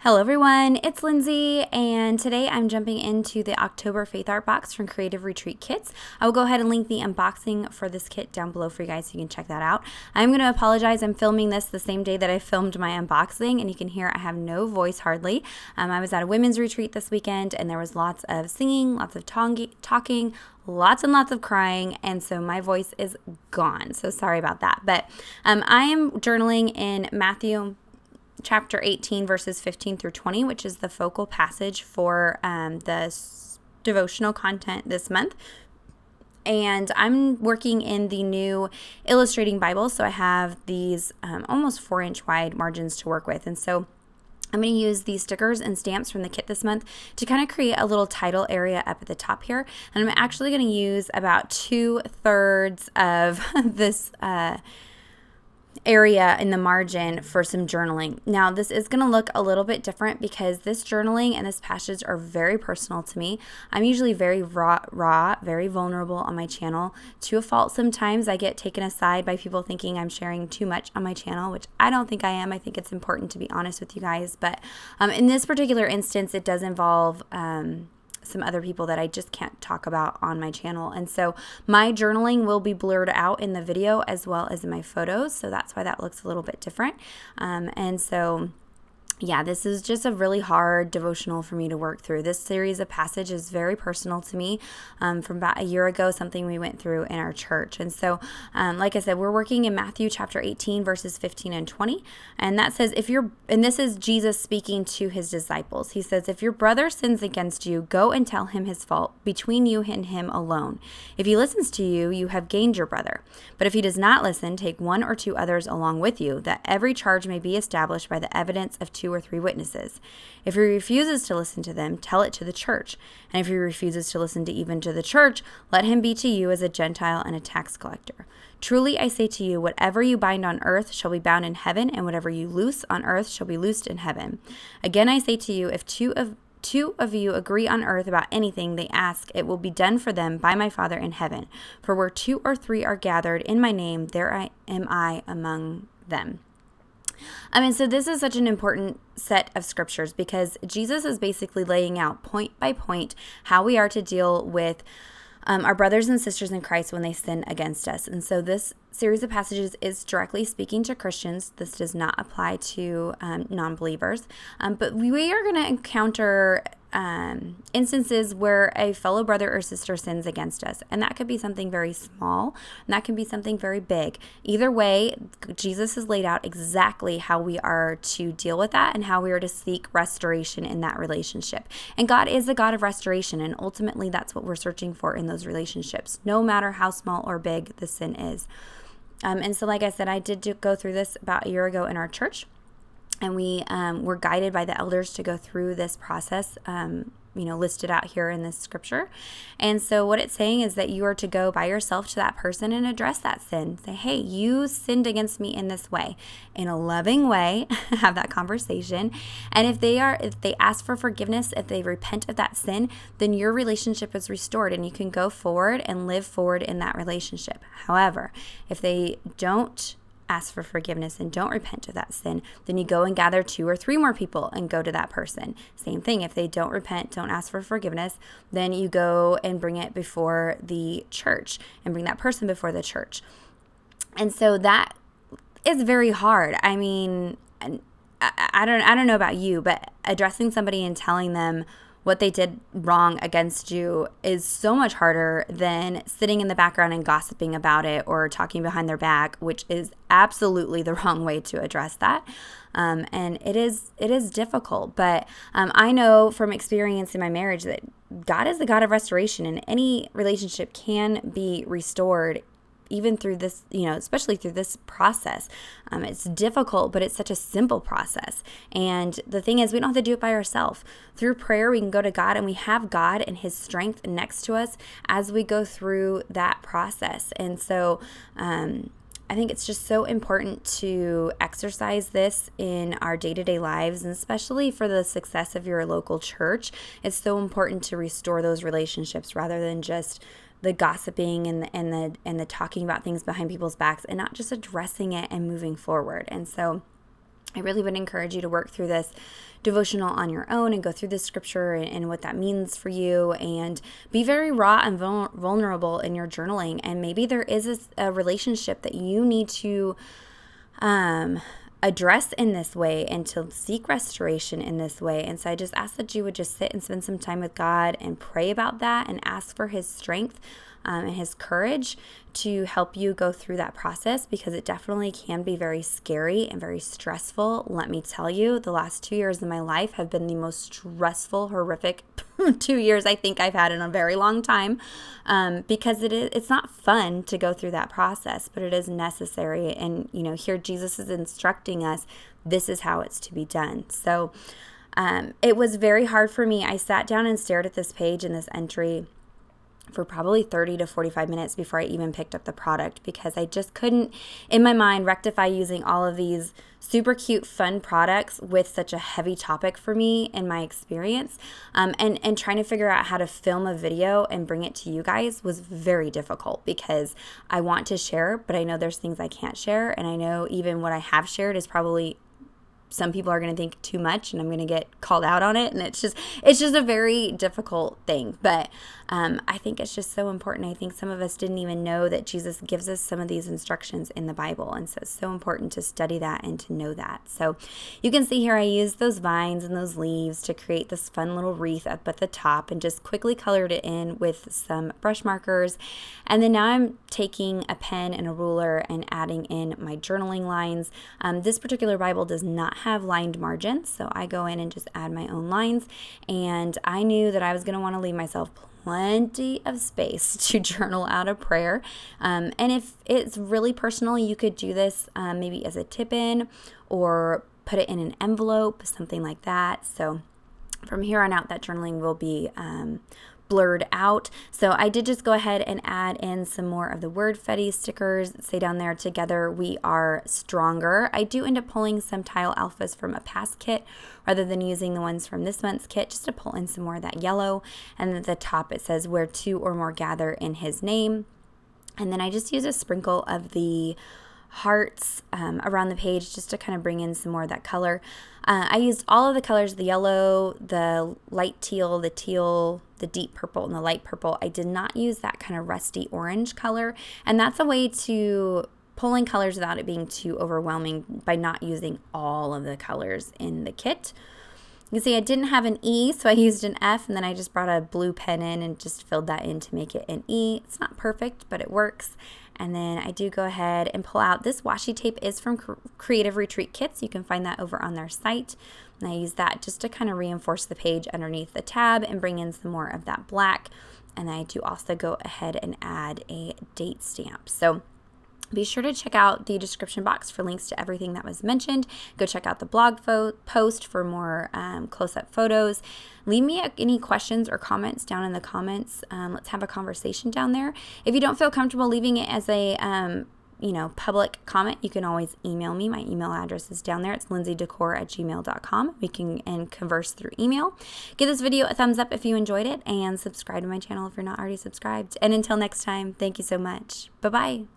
Hello everyone, it's Lindsay, and today I'm jumping into the October Faith Art box from Creative Retreat Kits. I will go ahead and link the unboxing for this kit down below for you guys so you can check that out. I'm going to apologize, I'm filming this the same day that I filmed my unboxing, and you can hear I have no voice hardly. I was at a women's retreat this weekend, and there was lots of singing, lots of talking, lots and lots of crying, and so my voice is gone, so sorry about that. But I am journaling in Matthew chapter 18, verses 15 through 20, which is the focal passage for the devotional content this month. And I'm working in the new illustrating Bible, so I have these almost 4-inch wide margins to work with. And so I'm going to use these stickers and stamps from the kit this month to kind of create a little title area up at the top here. And I'm actually going to use about 2/3 of this area in the margin for some journaling. Now, this is going to look a little bit different because this journaling and this passage are very personal to me. I'm usually very raw, very vulnerable on my channel. To a fault, sometimes I get taken aside by people thinking I'm sharing too much on my channel, which I don't think I am. I think it's important to be honest with you guys. But in this particular instance, it does involve some other people that I just can't talk about on my channel. And so my journaling will be blurred out in the video as well as in my photos. So that's why that looks a little bit different. And so yeah, this is just a really hard devotional for me to work through. This series of passage is very personal to me from about a year ago, something we went through in our church. And so, like I said, we're working in Matthew chapter 18, verses 15 and 20. And that says, and this is Jesus speaking to his disciples. He says, if your brother sins against you, go and tell him his fault between you and him alone. If he listens to you, you have gained your brother. But if he does not listen, take 1 or 2 others along with you, that every charge may be established by the evidence of 2 or 3 witnesses. If he refuses to listen to them, tell it to the church. And if he refuses to listen to even to the church, let him be to you as a Gentile and a tax collector. Truly I say to you, whatever you bind on earth shall be bound in heaven, and whatever you loose on earth shall be loosed in heaven. Again I say to you, if two of you agree on earth about anything they ask, it will be done for them by my Father in heaven. For where 2 or 3 are gathered in my name, there am I among them. And so this is such an important set of scriptures because Jesus is basically laying out point by point how we are to deal with our brothers and sisters in Christ when they sin against us. And so this series of passages is directly speaking to Christians. This does not apply to non-believers. But we are going to encounter instances where a fellow brother or sister sins against us. And that could be something very small, and that can be something very big. Either way, Jesus has laid out exactly how we are to deal with that and how we are to seek restoration in that relationship. And God is a God of restoration, and ultimately that's what we're searching for in those relationships, no matter how small or big the sin is. And so like I said, I did go through this about a year ago in our church. And we were guided by the elders to go through this process, listed out here in this scripture. And so what it's saying is that you are to go by yourself to that person and address that sin. Say, hey, you sinned against me in this way, in a loving way, have that conversation. And if they ask for forgiveness, if they repent of that sin, then your relationship is restored and you can go forward and live forward in that relationship. However, if they don't ask for forgiveness and don't repent of that sin, then you go and gather 2 or 3 more people and go to that person. Same thing. If they don't repent, don't ask for forgiveness, then you go and bring it before the church and bring that person before the church. And so that is very hard. I mean, I don't know about you, but addressing somebody and telling them what they did wrong against you is so much harder than sitting in the background and gossiping about it or talking behind their back, which is absolutely the wrong way to address that. And it is difficult, but I know from experience in my marriage that God is the God of restoration, and any relationship can be restored even through this, especially through this process. It's difficult, but it's such a simple process. And the thing is, we don't have to do it by ourselves. Through prayer, we can go to God, and we have God and his strength next to us as we go through that process. And so I think it's just so important to exercise this in our day-to-day lives, and especially for the success of your local church. It's so important to restore those relationships rather than just the gossiping and the talking about things behind people's backs, and not just addressing it and moving forward. And so I really would encourage you to work through this devotional on your own and go through the scripture and what that means for you, and be very raw and vulnerable in your journaling. And maybe there is a relationship that you need to address in this way and to seek restoration in this way. And so I just ask that you would just sit and spend some time with God and pray about that and ask for his strength and his courage to help you go through that process, because it definitely can be very scary and very stressful. Let me tell you, the last 2 years of my life have been the most stressful, horrific 2 years I think I've had in a very long time, because it's not fun to go through that process, but it is necessary. And, here Jesus is instructing us, this is how it's to be done. So it was very hard for me. I sat down and stared at this page and this entry for probably 30 to 45 minutes before I even picked up the product, because I just couldn't, in my mind, rectify using all of these super cute, fun products with such a heavy topic for me in my experience. And trying to figure out how to film a video and bring it to you guys was very difficult, because I want to share, but I know there's things I can't share. And I know even what I have shared is probably, some people are going to think too much, and I'm going to get called out on it. And it's just a very difficult thing. But I think it's just so important. I think some of us didn't even know that Jesus gives us some of these instructions in the Bible. And so it's so important to study that and to know that. So you can see here I used those vines and those leaves to create this fun little wreath up at the top, and just quickly colored it in with some brush markers. And then now I'm taking a pen and a ruler and adding in my journaling lines. This particular Bible does not have lined margins, so I go in and just add my own lines. And I knew that I was going to want to leave myself plenty of space to journal out a prayer. And if it's really personal, you could do this maybe as a tip-in, or put it in an envelope, something like that. So from here on out, that journaling will be blurred out. So I did just go ahead and add in some more of the Word Fetty stickers that say down there, together we are stronger. I do end up pulling some tile alphas from a past kit rather than using the ones from this month's kit, just to pull in some more of that yellow. And at the top it says, where two or more gather in his name. And then I just use a sprinkle of the hearts around the page just to kind of bring in some more of that color. I used all of the colors, the yellow, the light teal, the deep purple, and the light purple. I did not use that kind of rusty orange color, and that's a way to pull in colors without it being too overwhelming by not using all of the colors in the kit. You can see I didn't have an E, so I used an F, and then I just brought a blue pen in and just filled that in to make it an E. It's not perfect, but it works. And then I do go ahead and pull out this washi tape. Is from Creative Retreat Kits. You can find that over on their site. And I use that just to kind of reinforce the page underneath the tab and bring in some more of that black. And I do also go ahead and add a date stamp. So be sure to check out the description box for links to everything that was mentioned. Go check out the blog post for more close-up photos. Leave me any questions or comments down in the comments. Let's have a conversation down there. If you don't feel comfortable leaving it as a public comment, you can always email me. My email address is down there. It's LindseyDecor@gmail.com. We can converse through email. Give this video a thumbs up if you enjoyed it, and subscribe to my channel if you're not already subscribed. And until next time, thank you so much. Bye-bye.